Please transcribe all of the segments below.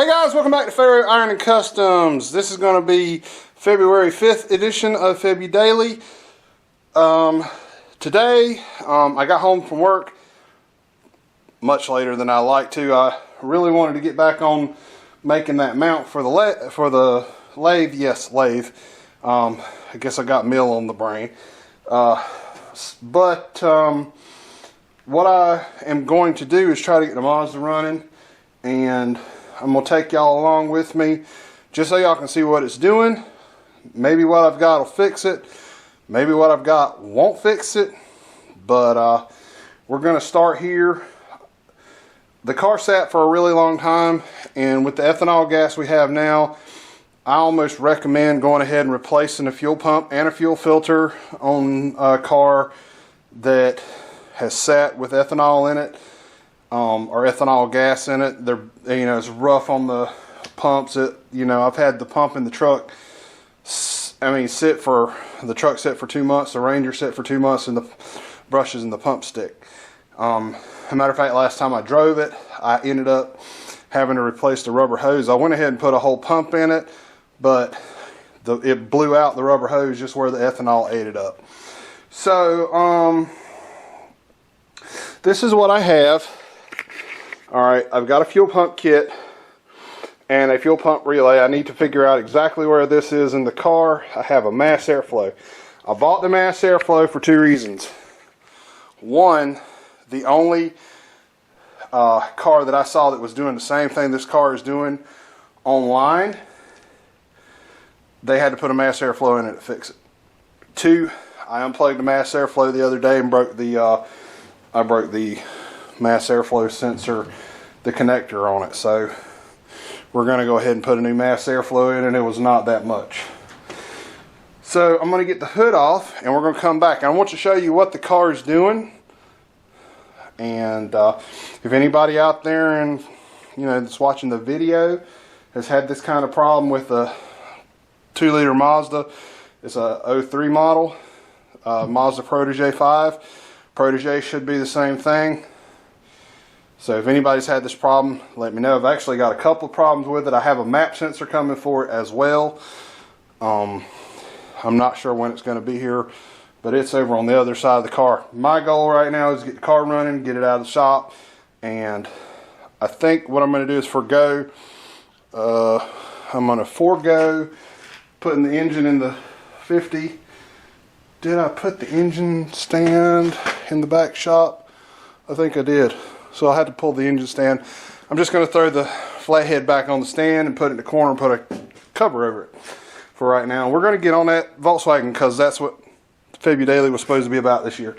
Hey guys, welcome back to Febudaily Iron and Customs. This is going to be February 5th edition of Febudaily. Today, I got home from work much later than I like to. I really wanted to get back on making that mount for the lathe. Yes, lathe. I guess I got mill on the brain. But what I am going to do is try to get the Mazda running, and I'm going to take y'all along with me just so y'all can see what it's doing. Maybe what I've got will fix it. Maybe what I've got won't fix it. But we're going to start here. The car sat for a really long time, and with the ethanol gas we have now, I almost recommend going ahead and replacing a fuel pump and a fuel filter on a car that has sat with ethanol in it. Or ethanol gas in it. It's rough on the pumps. I've had the pump in the truck. Sit for 2 months. The Ranger sit for 2 months, and the brushes and the pump stick. As a matter of fact, last time I drove it, I ended up having to replace the rubber hose. I went ahead and put a whole pump in it, but it blew out the rubber hose just where the ethanol ate it up. So this is what I have. Alright, I've got a fuel pump kit and a fuel pump relay. I need to figure out exactly where this is in the car. I have a mass airflow. I bought the mass airflow for two reasons. One, the only car that I saw that was doing the same thing this car is doing online, they had to put a mass airflow in it to fix it. Two, I unplugged the mass airflow the other day and broke the mass airflow sensor, the connector on it. So we're going to go ahead and put a new mass airflow in, and it was not that much. So I'm going to get the hood off, and we're going to come back. I want to show you what the car is doing. And if anybody out there and that's watching the video has had this kind of problem with a 2-liter Mazda, it's a 03 model, Mazda Protege 5. Protege should be the same thing. So if anybody's had this problem, let me know. I've actually got a couple of problems with it. I have a map sensor coming for it as well. I'm not sure when it's going to be here, but it's over on the other side of the car. My goal right now is to get the car running, get it out of the shop, and I think what I'm going to do is forego. I'm going to forego putting the engine in the 50. Did I put the engine stand in the back shop? I think I did. So I had to pull the engine stand. I'm just going to throw the flathead back on the stand and put it in the corner and put a cover over it for right now. We're going to get on that Volkswagen because that's what Febudaily was supposed to be about this year.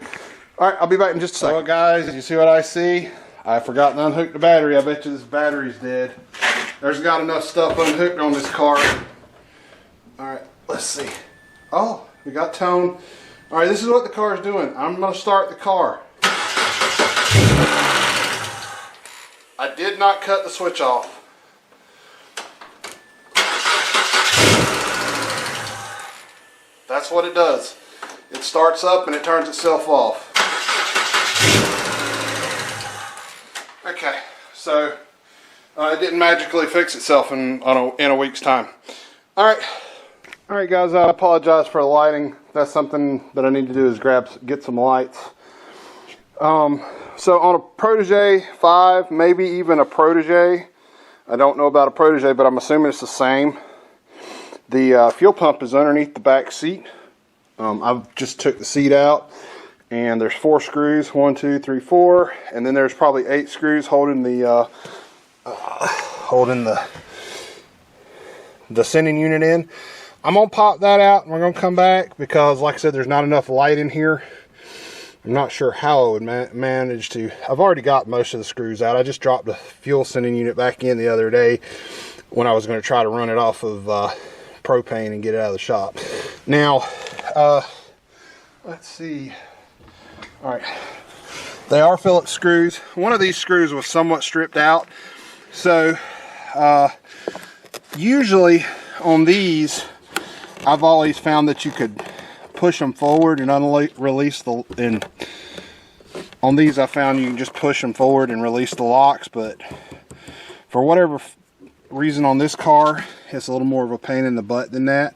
Alright, I'll be back in just a second. Well guys, you see what I see? I forgot to unhook the battery. I bet you this battery's dead. There's got enough stuff unhooked on this car. Alright, let's see. Oh, we got tone. Alright, this is what the car is doing. I'm going to start the car. I did not cut the switch off. That's what it does. It starts up and it turns itself off. Okay, so it didn't magically fix itself in a week's time. Alright guys, I apologize for the lighting. That's something that I need to do is get some lights. So on a Protege 5, maybe even a Protege, I don't know about a Protege, but I'm assuming it's the same. The fuel pump is underneath the back seat. I've just took the seat out, and there's 4 screws, 1, 2, 3, 4, and then there's probably 8 screws holding the sending unit in. I'm gonna pop that out, and we're gonna come back because, like I said, there's not enough light in here. I'm not sure how I would manage to. I've already got most of the screws out. I just dropped the fuel sending unit back in the other day when I was going to try to run it off of propane and get it out of the shop. Now, let's see. All right, they are Phillips screws. One of these screws was somewhat stripped out. So, usually on these, I've always found that you could push them forward and release the, on these I found you can just push them forward and release the locks, but for whatever reason on this car, it's a little more of a pain in the butt than that.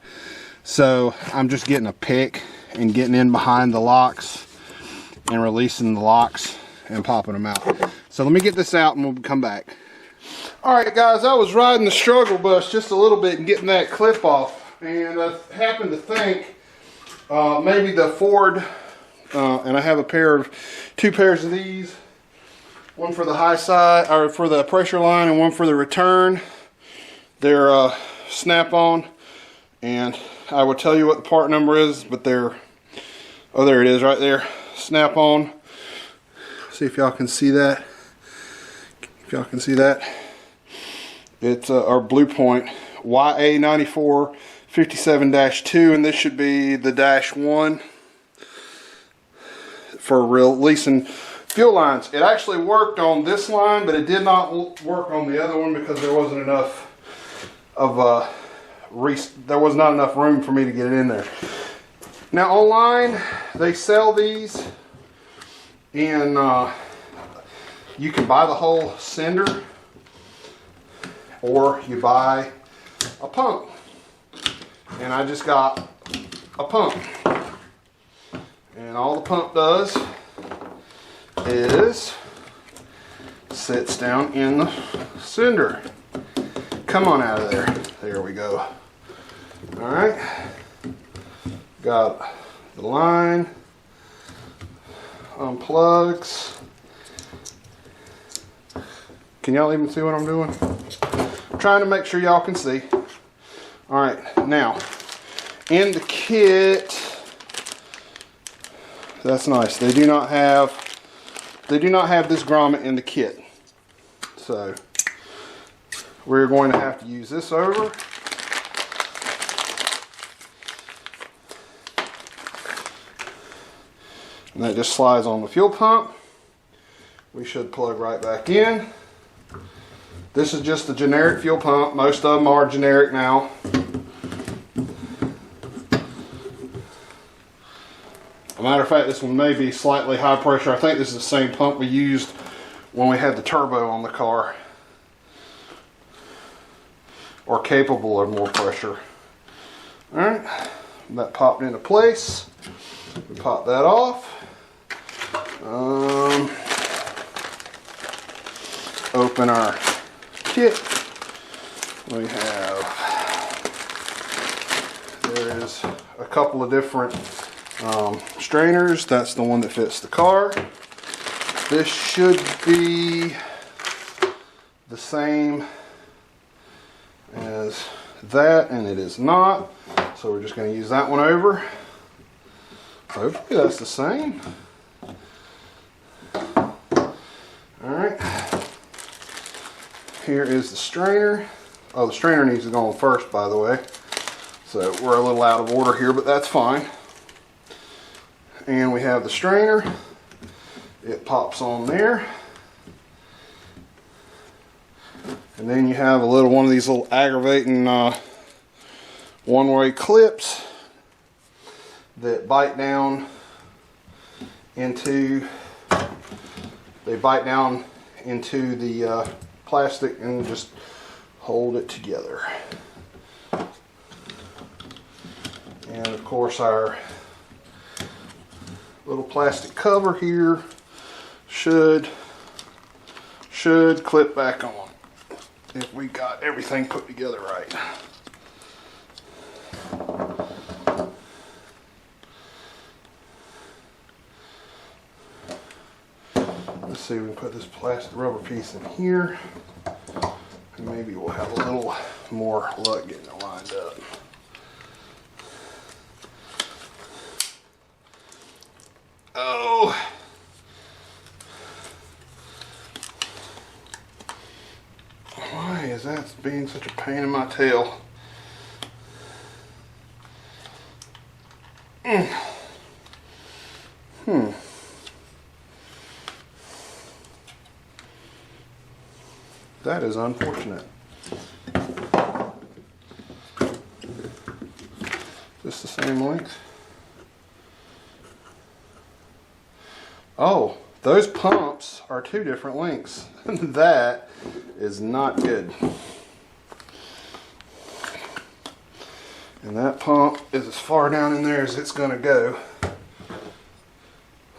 So I'm just getting a pick and getting in behind the locks and releasing the locks and popping them out. So let me get this out and we'll come back. Alright guys, I was riding the struggle bus just a little bit and getting that clip off, and I happened to think maybe the Ford, and I have two pairs of these, one for the high side, or for the pressure line, and one for the return. They're snap-on, and I will tell you what the part number is, but they're, oh there it is right there, snap-on. See if y'all can see that. If y'all can see that. It's our Blue Point YA9457-2, and this should be the -1 for releasing fuel lines. It actually worked on this line, but it did not work on the other one because there wasn't enough of there was not enough room for me to get it in there. Now online they sell these, and you can buy the whole cylinder, or you buy a pump. And I just got a pump. And all the pump does is sits down in the cylinder. Come on out of there. There we go. Alright. Got the line. Unplugs. Can y'all even see what I'm doing? I'm trying to make sure y'all can see. Alright, now in the kit, that's nice. They do not have this grommet in the kit. So we're going to have to use this over. And that just slides on the fuel pump. We should plug right back in. This is just a generic fuel pump. Most of them are generic now. As a matter of fact, this one may be slightly high pressure. I think this is the same pump we used when we had the turbo on the car. Or capable of more pressure. Alright, that popped into place. We pop that off. Open our kit. We have, there is a couple of different strainers. That's the one that fits the car. This should be the same as that, and it is not. So we're just going to use that one over. Hopefully that's the same. Alright. Here is the strainer. Oh, the strainer needs to go on first, by the way. So we're a little out of order here, but that's fine. And we have the strainer. It pops on there. And then you have a little one of these little aggravating one-way clips that bite down into the plastic and just hold it together. And of course our little plastic cover here should clip back on if we got everything put together right. Let's see if we can put this plastic rubber piece in here, and maybe we'll have a little more luck getting it lined up. Oh! Why is that being such a pain in my tail? That is unfortunate. Just the same length. Oh, those pumps are two different lengths. That is not good. And that pump is as far down in there as it's going to go.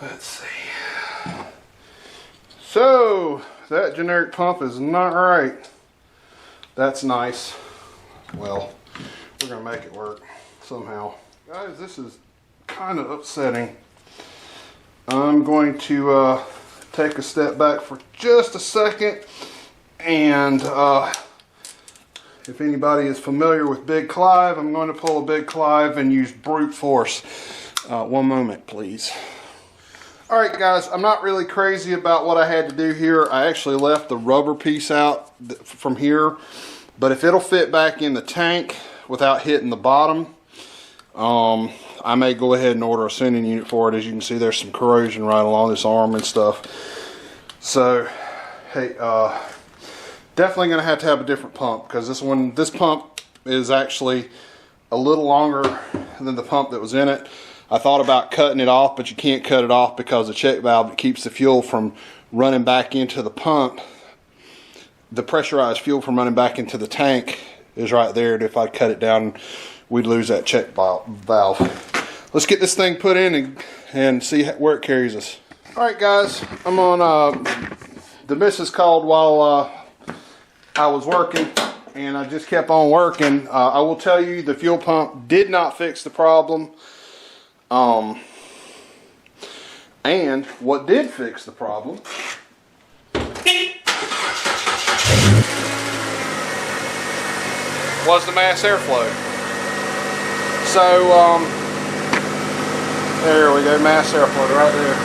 Let's see. So, that generic pump is not right. That's nice. Well, we're going to make it work somehow. Guys, this is kind of upsetting. I'm going to take a step back for just a second, and if anybody is familiar with Big Clive, I'm going to pull a Big Clive and use brute force. One moment, please. Alright guys, I'm not really crazy about what I had to do here. I actually left the rubber piece out from here, but if it'll fit back in the tank without hitting the bottom, I may go ahead and order a sending unit for it. As you can see, there's some corrosion right along this arm and stuff. So, hey, definitely going to have a different pump, because this pump is actually a little longer than the pump that was in it. I thought about cutting it off, but you can't cut it off because the check valve that keeps the fuel from running back into the pump, the pressurized fuel from running back into the tank is right there. And if I cut it down, we'd lose that check valve. Let's get this thing put in and see where it carries us. Alright guys, I'm on, the missus called while I was working, and I just kept on working. I will tell you, the fuel pump did not fix the problem. And what did fix the problem was the mass airflow. So, there we go, mass airflow right there.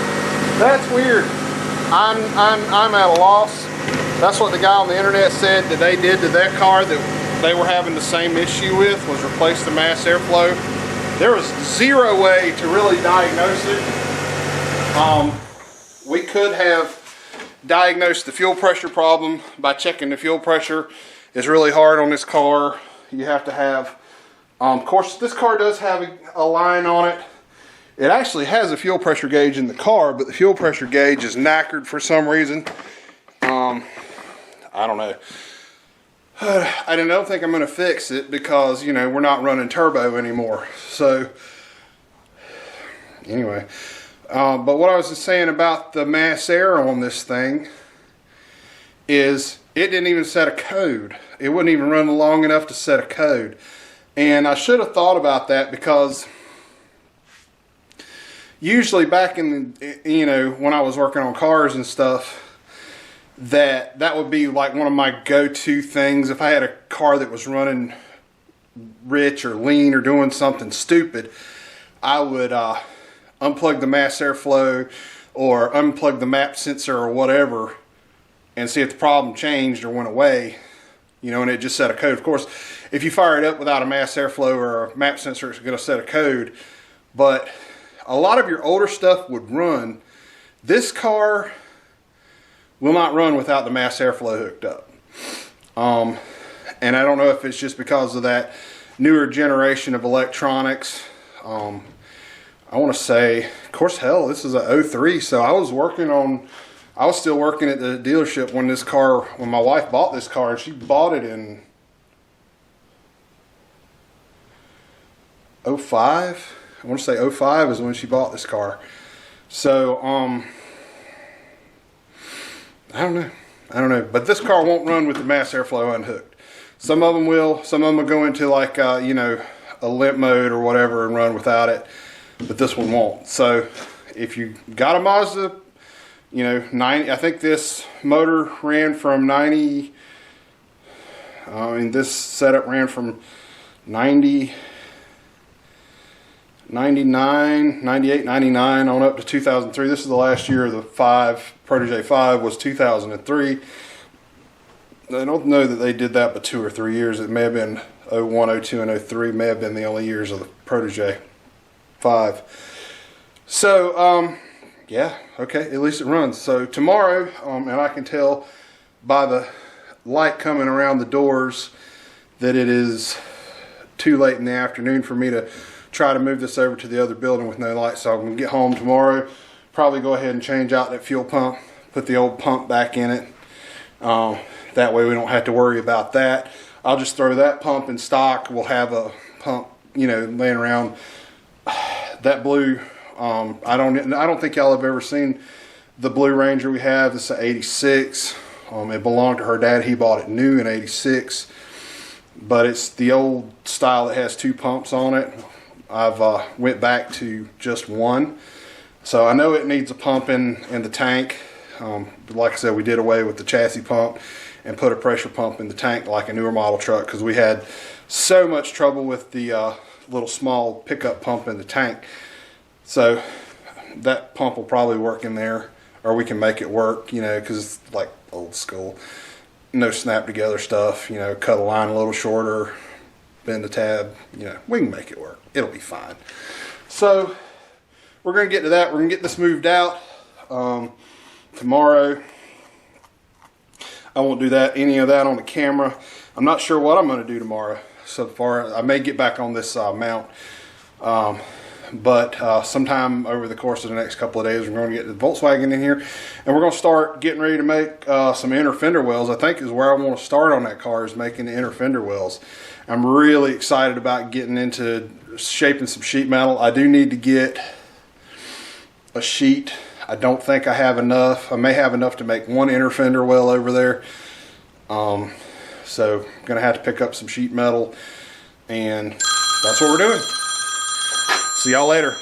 That's weird. I'm at a loss. That's what the guy on the internet said that they did to that car that they were having the same issue with, was replace the mass airflow. There was zero way to really diagnose it. We could have diagnosed the fuel pressure problem by checking the fuel pressure. It's really hard on this car. You have to have, of course, this car does have a line on it. It actually has a fuel pressure gauge in the car, but the fuel pressure gauge is knackered for some reason. I don't know. I don't think I'm going to fix it because, you know, we're not running turbo anymore. So, anyway. But what I was just saying about the mass air on this thing is it didn't even set a code. It wouldn't even run long enough to set a code. And I should have thought about that, because usually back in the, you know, when I was working on cars and stuff, that would be like one of my go-to things. If I had a car that was running rich or lean or doing something stupid, I would unplug the mass airflow or unplug the map sensor or whatever and see if the problem changed or went away, you know, and it just set a code. Of course, if you fire it up without a mass airflow or a map sensor, it's going to set a code. But a lot of your older stuff would run. This car will not run without the mass airflow hooked up. And I don't know if it's just because of that newer generation of electronics. I want to say, of course, hell, this is a 03, so I was still working at the dealership when my wife bought this car, and she bought it in 05. I want to say 05 is when she bought this car. So, I don't know, but this car won't run with the mass airflow unhooked. Some of them will. Some of them will go into like, you know, a limp mode or whatever and run without it, but this one won't. So if you got a Mazda, you know, 90, I think this motor ran from 90, and this setup ran from 90, 99, 98, 99 on up to 2003. This is the last year of the 5, Protege 5 was 2003. I don't know that they did that but 2 or 3 years. It may have been 01, 02, and 03 may have been the only years of the Protege 5. So, yeah, okay, at least it runs. So tomorrow, and I can tell by the light coming around the doors that it is too late in the afternoon for me to try to move this over to the other building with no light. So I'm going to get home tomorrow, probably go ahead and change out that fuel pump, put the old pump back in it. That way we don't have to worry about that. I'll just throw that pump in stock. We'll have a pump you know, laying around. That blue, I don't think y'all have ever seen the Blue Ranger we have. It's an 86. It belonged to her dad. He bought it new in 86. But it's the old style that has 2 pumps on it. I've went back to just 1. So I know it needs a pump in the tank. Like I said, we did away with the chassis pump and put a pressure pump in the tank like a newer model truck, because we had so much trouble with the little small pickup pump in the tank. So that pump will probably work in there, or we can make it work, you know, because it's like old school. No snap together stuff, you know, cut a line a little shorter, bend the tab, you know, we can make it work. It'll be fine. So we're going to get to that. We're going to get this moved out tomorrow. I won't do any of that on the camera. I'm not sure what I'm going to do tomorrow. So far, I may get back on this mount. But sometime over the course of the next couple of days, we're going to get the Volkswagen in here, and we're going to start getting ready to make some inner fender wells. I think is where I want to start on that car, is making the inner fender wells. I'm really excited about getting into shaping some sheet metal. I do need to get a sheet. I don't think I have enough. I may have enough to make 1 inner fender well over there. So I'm going to have to pick up some sheet metal, and that's what we're doing. See y'all later.